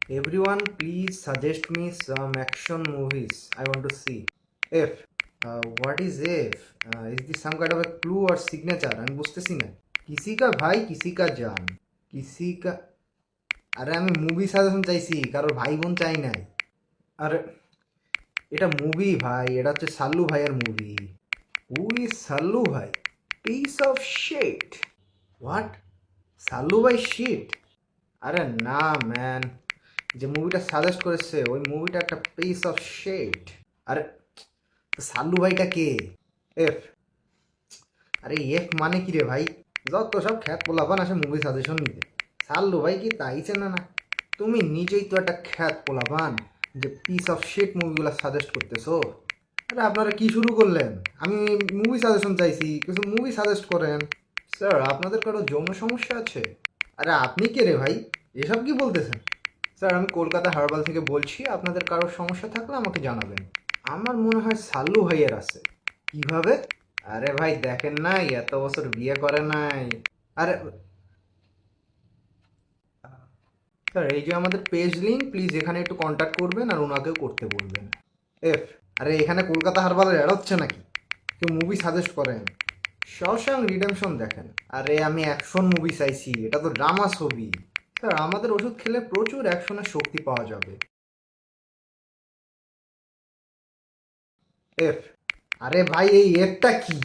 Everyone, please suggest me some action movies. I want to see. F. What is F? Is this some kind of a clue or signature? আমি বুঝতেছি না। কিসি কা ভাই কিসি কা জান, কিসি কা। আরে আমি মুভি সাজেশন চাইছি, কারোর ভাই বোন চাই নাই। আরে এটা মুভি ভাই, এটা হচ্ছে সাল্লু ভাইয়ের movie. Who is Sallu bhai? Piece of shit. What? Sallu bhai sheet? আরে না ম্যান, যে মুভিটা সাজেস্ট করেছে ওই মুভিটা একটা পিস অফ শিট। আরে তো সাল্লু ভাইটা কে? এফ। আরে এফ মানে কি রে ভাই? যত সব খ্যাত পোলাপান আসে মুভি সাজেশন নিতে, সাল্লু ভাই কি তাই চেনে না? তুমি নিজেই তো একটা খ্যাত পোলাপান যে পিস অফ শিট মুভিগুলো সাজেস্ট করতেছো। আরে আপনারা কি শুরু করলেন? আমি মুভি সাজেশন চাইছি, কিছু মুভি সাজেস্ট করেন। স্যার আপনাদের কারো যৌন সমস্যা আছে? আরে আপনি কে রে ভাই, এসব কি বলতেছেন? স্যার আমি কলকাতা হারবাল থেকে বলছি, আপনাদের কারোর সমস্যা থাকলে আমাকে জানাবেন। আমার মনে হয় সাল্লু ভাইয়ের আছে। কিভাবে? আরে ভাই দেখেন নাই, এত বছর বিয়ে করে নাই। আরে স্যার এই যে আমাদের পেজ লিঙ্ক, প্লিজ এখানে একটু কন্ট্যাক্ট করবেন আর ওনাকেও করতে বলবেন। এফ। আরে এখানে কলকাতা হারবালের অ্যাড হচ্ছে নাকি? কেউ মুভি সাজেস্ট করেন। শশাঙ্ক রিডেমশন দেখেন। আরে আমি অ্যাকশন মুভি চাইছি, এটা তো ড্রামা ছবি। স্যার আমাদের ওষুধ খেলে প্রচুর অ্যাকশনের শক্তি পাওয়া যাবে। এফ। আরে ভাই এই এফটা কি?